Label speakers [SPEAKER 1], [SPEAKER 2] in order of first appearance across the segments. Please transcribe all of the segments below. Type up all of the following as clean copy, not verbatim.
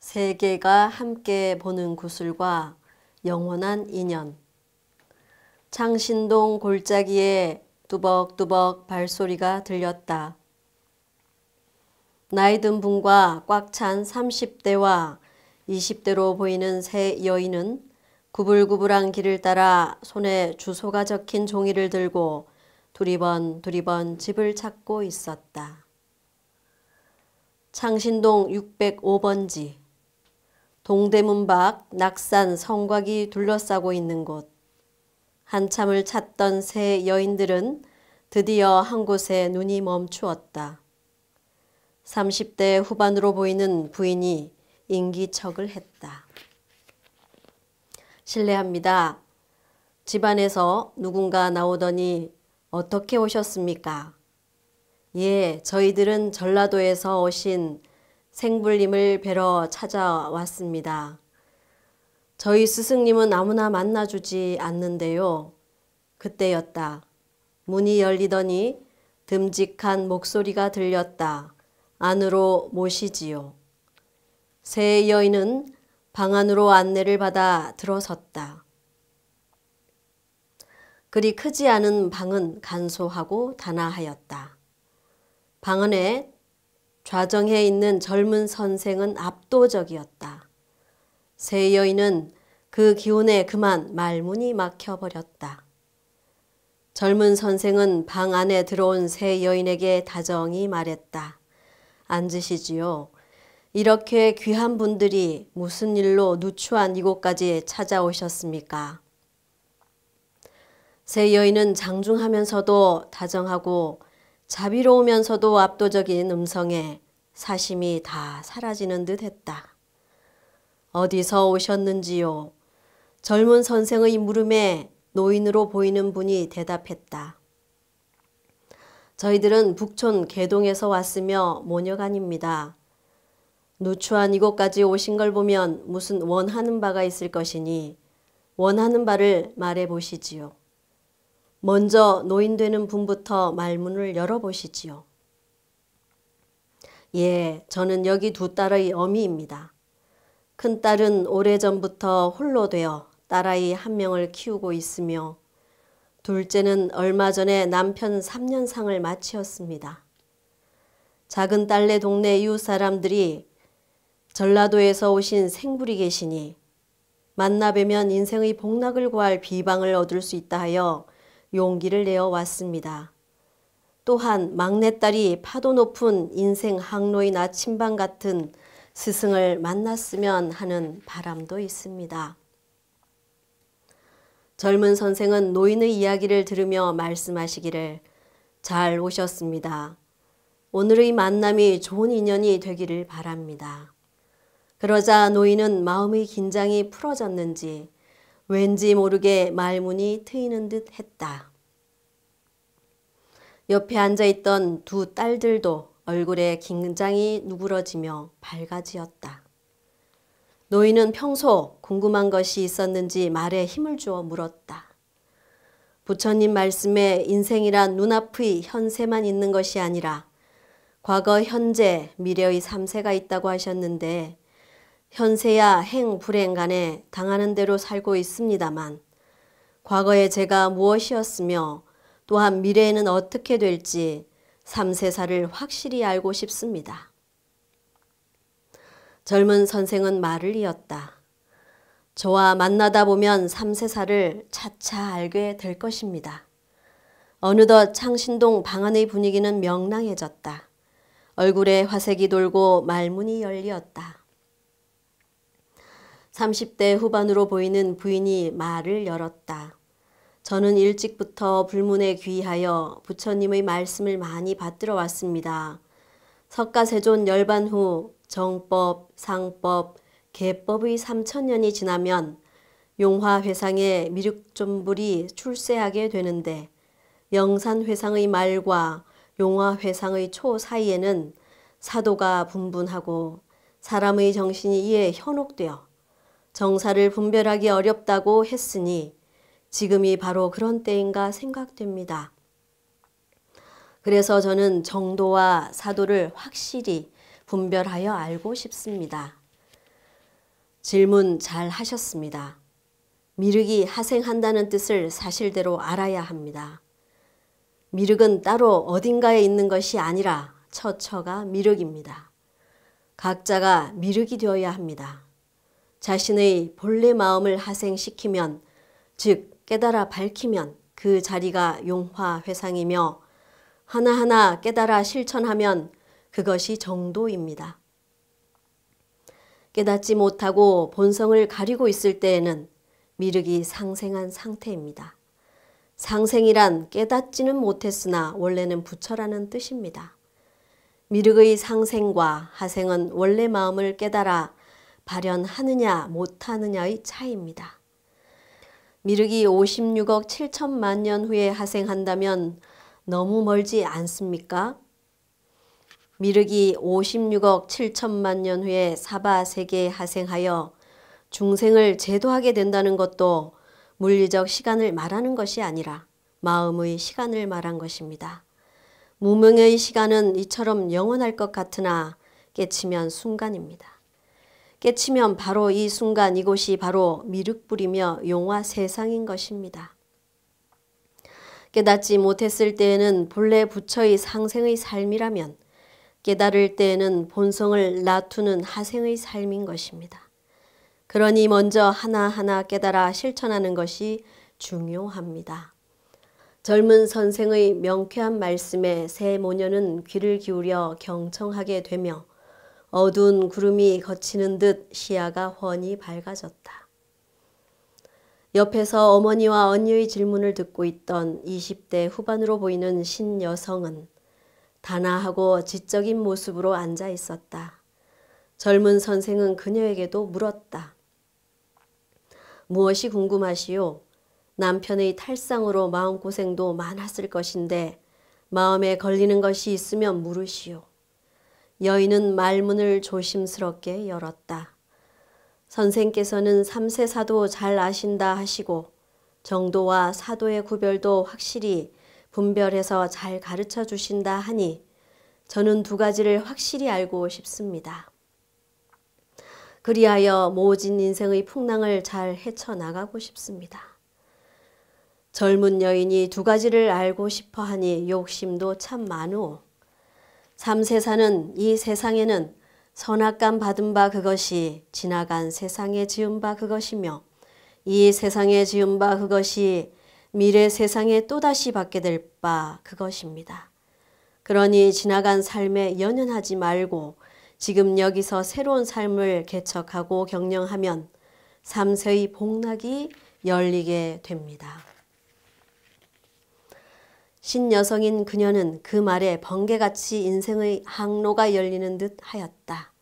[SPEAKER 1] 세계가 함께 보는 구슬과 영원한 인연. 창신동 골짜기에 뚜벅뚜벅 발소리가 들렸다. 나이든 분과 꽉 찬 30대와 20대로 보이는 세 여인은 구불구불한 길을 따라 손에 주소가 적힌 종이를 들고 두리번 집을 찾고 있었다. 창신동 605번지. 동대문 밖 낙산 성곽이 둘러싸고 있는 곳. 한참을 찾던 세 여인들은 드디어 한 곳에 눈이 멈추었다. 30대 후반으로 보이는 부인이 인기척을 했다. 실례합니다. 집안에서 누군가 나오더니 어떻게 오셨습니까? 예, 저희들은 전라도에서 오신 생불님을 뵈러 찾아왔습니다. 저희 스승님은 아무나 만나주지 않는데요. 그때였다. 문이 열리더니 듬직한 목소리가 들렸다. 안으로 모시지요. 세 여인은 방 안으로 안내를 받아 들어섰다. 그리 크지 않은 방은 간소하고 단아하였다. 방 안에 좌정해 있는 젊은 선생은 압도적이었다. 세 여인은 그 기운에 그만 말문이 막혀버렸다. 젊은 선생은 방 안에 들어온 세 여인에게 다정히 말했다. 앉으시지요. 이렇게 귀한 분들이 무슨 일로 누추한 이곳까지 찾아오셨습니까? 세 여인은 장중하면서도 다정하고 자비로우면서도 압도적인 음성에 사심이 다 사라지는 듯 했다. 어디서 오셨는지요? 젊은 선생의 물음에 노인으로 보이는 분이 대답했다. 저희들은 북촌 개동에서 왔으며 모녀간입니다. 누추한 이곳까지 오신 걸 보면 무슨 원하는 바가 있을 것이니 원하는 바를 말해 보시지요. 먼저 노인 되는 분부터 말문을 열어보시지요. 예, 저는 여기 두 딸의 어미입니다. 큰딸은 오래전부터 홀로 되어 딸아이 한 명을 키우고 있으며 둘째는 얼마 전에 남편 3년상을 마치었습니다. 작은 딸네 동네 이웃 사람들이 전라도에서 오신 생불이 계시니 만나 뵈면 인생의 복락을 구할 비방을 얻을 수 있다 하여 용기를 내어 왔습니다. 또한 막내딸이 파도 높은 인생 항로의 나침반 같은 스승을 만났으면 하는 바람도 있습니다. 젊은 선생은 노인의 이야기를 들으며 말씀하시기를 잘 오셨습니다. 오늘의 만남이 좋은 인연이 되기를 바랍니다. 그러자 노인은 마음의 긴장이 풀어졌는지 왠지 모르게 말문이 트이는 듯 했다. 옆에 앉아있던 두 딸들도 얼굴에 긴장이 누그러지며 밝아지었다. 노인은 평소 궁금한 것이 있었는지 말에 힘을 주어 물었다. 부처님 말씀에 인생이란 눈앞의 현세만 있는 것이 아니라 과거, 현재, 미래의 3세가 있다고 하셨는데 현세야 행, 불행 간에 당하는 대로 살고 있습니다만 과거에 제가 무엇이었으며 또한 미래에는 어떻게 될지 3세사를 확실히 알고 싶습니다. 젊은 선생은 말을 이었다. 저와 만나다 보면 3세사를 차차 알게 될 것입니다. 어느덧 창신동 방 안의 분위기는 명랑해졌다. 얼굴에 화색이 돌고 말문이 열리었다. 30대 후반으로 보이는 부인이 말을 열었다. 저는 일찍부터 불문에 귀하여 부처님의 말씀을 많이 받들어 왔습니다. 석가세존 열반 후 정법, 상법, 계법의 3000년이 지나면 용화회상의 미륵존불이 출세하게 되는데 영산회상의 말과 용화회상의 초 사이에는 사도가 분분하고 사람의 정신이 이에 현혹되어 정사를 분별하기 어렵다고 했으니 지금이 바로 그런 때인가 생각됩니다. 그래서 저는 정도와 사도를 확실히 분별하여 알고 싶습니다. 질문 잘 하셨습니다. 미륵이 하생한다는 뜻을 사실대로 알아야 합니다. 미륵은 따로 어딘가에 있는 것이 아니라 처처가 미륵입니다. 각자가 미륵이 되어야 합니다. 자신의 본래 마음을 하생시키면, 즉 깨달아 밝히면 그 자리가 용화회상이며 하나하나 깨달아 실천하면 그것이 정도입니다. 깨닫지 못하고 본성을 가리고 있을 때에는 미륵이 상생한 상태입니다. 상생이란 깨닫지는 못했으나 원래는 부처라는 뜻입니다. 미륵의 상생과 하생은 원래 마음을 깨달아 발현하느냐 못하느냐의 차이입니다. 미륵이 56억 7천만 년 후에 하생한다면 너무 멀지 않습니까? 미륵이 56억 7천만 년 후에 사바세계에 하생하여 중생을 제도하게 된다는 것도 물리적 시간을 말하는 것이 아니라 마음의 시간을 말한 것입니다. 무명의 시간은 이처럼 영원할 것 같으나 깨치면 순간입니다. 깨치면 바로 이 순간 이곳이 바로 미륵불이며 용화 세상인 것입니다. 깨닫지 못했을 때에는 본래 부처의 상생의 삶이라면 깨달을 때에는 본성을 놔두는 하생의 삶인 것입니다. 그러니 먼저 하나하나 깨달아 실천하는 것이 중요합니다. 젊은 선생의 명쾌한 말씀에 새 모녀는 귀를 기울여 경청하게 되며 어두운 구름이 걷히는 듯 시야가 훤히 밝아졌다. 옆에서 어머니와 언니의 질문을 듣고 있던 20대 후반으로 보이는 신여성은 단아하고 지적인 모습으로 앉아 있었다. 젊은 선생은 그녀에게도 물었다. 무엇이 궁금하시오? 남편의 탈상으로 마음고생도 많았을 것인데 마음에 걸리는 것이 있으면 물으시오. 여인은 말문을 조심스럽게 열었다. 선생께서는 삼세사도 잘 아신다 하시고 정도와 사도의 구별도 확실히 분별해서 잘 가르쳐 주신다 하니 저는 두 가지를 확실히 알고 싶습니다. 그리하여 모진 인생의 풍랑을 잘 헤쳐나가고 싶습니다. 젊은 여인이 두 가지를 알고 싶어 하니 욕심도 참 많으오. 삼세사는 이 세상에는 선악감 받은 바 그것이 지나간 세상에 지은 바 그것이며 이 세상에 지은 바 그것이 미래 세상에 또다시 받게 될 바 그것입니다. 그러니 지나간 삶에 연연하지 말고 지금 여기서 새로운 삶을 개척하고 경영하면 삼세의 복락이 열리게 됩니다. 신여성인 그녀는 그 말에 번개같이 인생의 항로가 열리는 듯 하였다.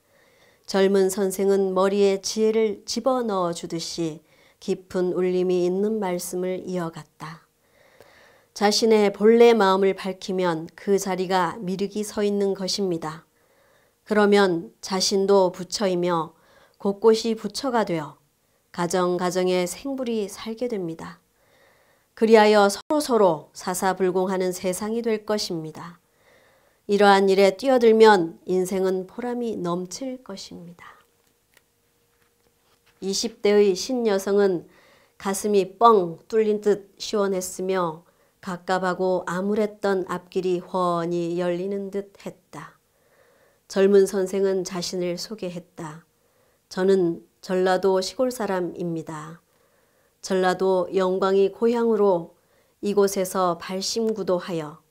[SPEAKER 1] 젊은 선생은 머리에 지혜를 집어넣어 주듯이 깊은 울림이 있는 말씀을 이어갔다. 자신의 본래 마음을 밝히면 그 자리가 미륵이 서 있는 것입니다. 그러면 자신도 부처이며 곳곳이 부처가 되어 가정가정에 생불이 살게 됩니다. 그리하여 서로서로 사사불공하는 세상이 될 것입니다. 이러한 일에 뛰어들면 인생은 보람이 넘칠 것입니다. 20대의 신여성은 가슴이 뻥 뚫린 듯 시원했으며 갑갑하고 암울했던 앞길이 훤히 열리는 듯 했다. 젊은 선생은 자신을 소개했다. 저는 전라도 시골 사람입니다. 전라도 영광이 고향으로 이곳에서 발심구도하여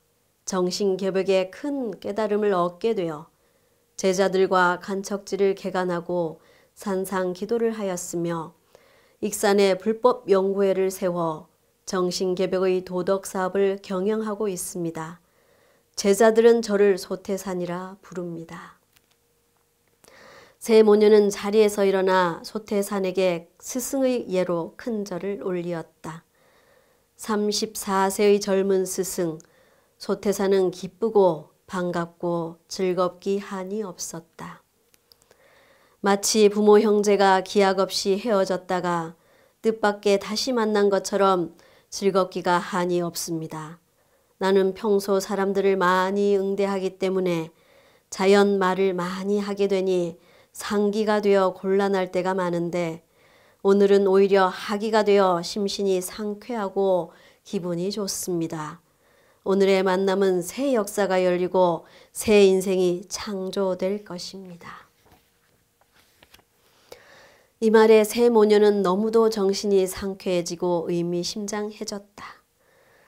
[SPEAKER 1] 정신개벽에 큰 깨달음을 얻게 되어 제자들과 간척지를 개간하고 산상기도를 하였으며 익산에 불법 연구회를 세워 정신개벽의 도덕사업을 경영하고 있습니다. 제자들은 저를 소태산이라 부릅니다. 세 모녀는 자리에서 일어나 소태산에게 스승의 예로 큰 절을 올리었다. 34세의 젊은 스승, 소태산은 기쁘고 반갑고 즐겁기 한이 없었다. 마치 부모 형제가 기약 없이 헤어졌다가 뜻밖의 다시 만난 것처럼 즐겁기가 한이 없습니다. 나는 평소 사람들을 많이 응대하기 때문에 자연 말을 많이 하게 되니 상기가 되어 곤란할 때가 많은데 오늘은 오히려 하기가 되어 심신이 상쾌하고 기분이 좋습니다. 오늘의 만남은 새 역사가 열리고 새 인생이 창조될 것입니다. 이 말에 새 모녀는 너무도 정신이 상쾌해지고 의미심장해졌다.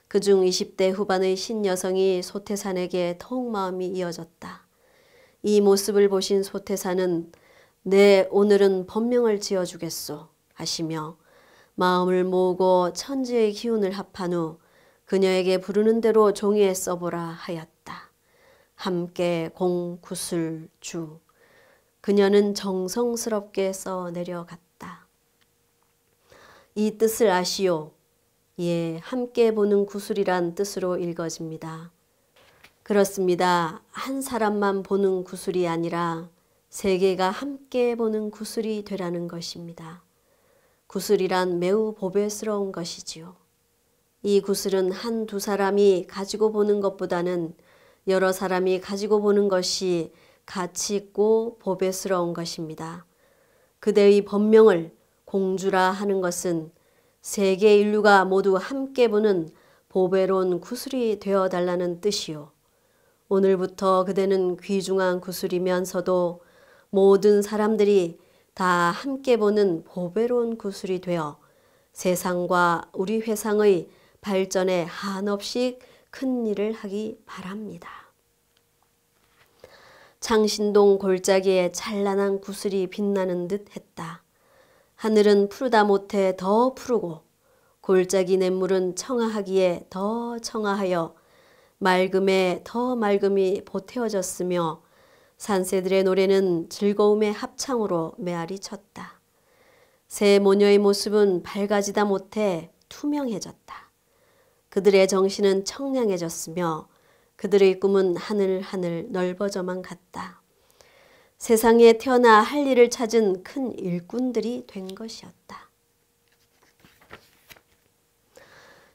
[SPEAKER 1] 그중 20대 후반의 신여성이 소태산에게 더욱 마음이 이어졌다. 이 모습을 보신 소태산은 내 오늘은 법명을 지어주겠소 하시며 마음을 모으고 천지의 기운을 합한 후 그녀에게 부르는 대로 종이에 써보라 하였다. 함께 공구술주. 그녀는 정성스럽게 써 내려갔다. 이 뜻을 아시오. 예, 함께 보는 구슬이란 뜻으로 읽어집니다. 그렇습니다. 한 사람만 보는 구슬이 아니라 세계가 함께 보는 구슬이 되라는 것입니다. 구슬이란 매우 보배스러운 것이지요. 이 구슬은 한두 사람이 가지고 보는 것보다는 여러 사람이 가지고 보는 것이 가치 있고 보배스러운 것입니다. 그대의 법명을 공주라 하는 것은 세계 인류가 모두 함께 보는 보배로운 구슬이 되어달라는 뜻이요. 오늘부터 그대는 귀중한 구슬이면서도 모든 사람들이 다 함께 보는 보배로운 구슬이 되어 세상과 우리 회상의 발전에 한없이 큰 일을 하기 바랍니다. 창신동 골짜기에 찬란한 구슬이 빛나는 듯 했다. 하늘은 푸르다 못해 더 푸르고 골짜기 냇물은 청아하기에 더 청아하여 맑음에 더 맑음이 보태어졌으며 산새들의 노래는 즐거움의 합창으로 메아리 쳤다. 새 모녀의 모습은 밝아지다 못해 투명해졌다. 그들의 정신은 청량해졌으며 그들의 꿈은 하늘하늘 넓어져만 갔다. 세상에 태어나 할 일을 찾은 큰 일꾼들이 된 것이었다.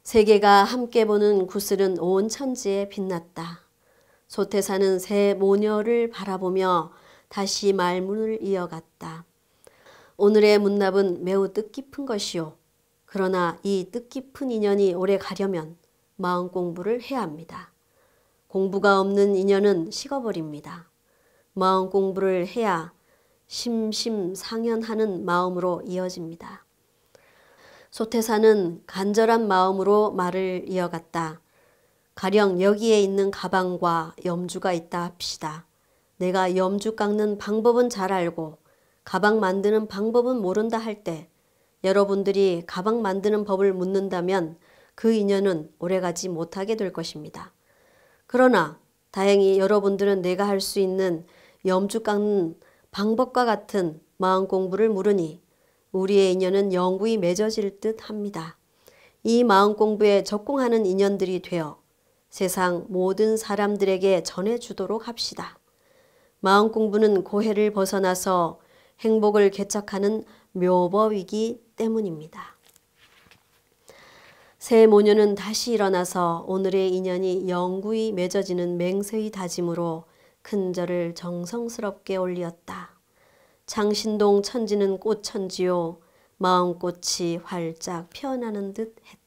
[SPEAKER 1] 세계가 함께 보는 구슬은 온 천지에 빛났다. 소태사는 새 모녀를 바라보며 다시 말문을 이어갔다. 오늘의 문납은 매우 뜻깊은 것이요. 그러나 이 뜻깊은 인연이 오래 가려면 마음 공부를 해야 합니다. 공부가 없는 인연은 식어버립니다. 마음 공부를 해야 심심상연하는 마음으로 이어집니다. 소태사는 간절한 마음으로 말을 이어갔다. 가령 여기에 있는 가방과 염주가 있다 합시다. 내가 염주 깎는 방법은 잘 알고 가방 만드는 방법은 모른다 할 때 여러분들이 가방 만드는 법을 묻는다면 그 인연은 오래가지 못하게 될 것입니다. 그러나 다행히 여러분들은 내가 할 수 있는 염주 깎는 방법과 같은 마음 공부를 물으니 우리의 인연은 영구히 맺어질 듯 합니다. 이 마음 공부에 적공하는 인연들이 되어 세상 모든 사람들에게 전해주도록 합시다. 마음 공부는 고해를 벗어나서 행복을 개척하는 묘법이기 때문입니다. 새 모녀는 다시 일어나서 오늘의 인연이 영구히 맺어지는 맹세의 다짐으로 큰 절을 정성스럽게 올리었다. 창신동 천지는 꽃천지요 마음꽃이 활짝 피어나는 듯 했다.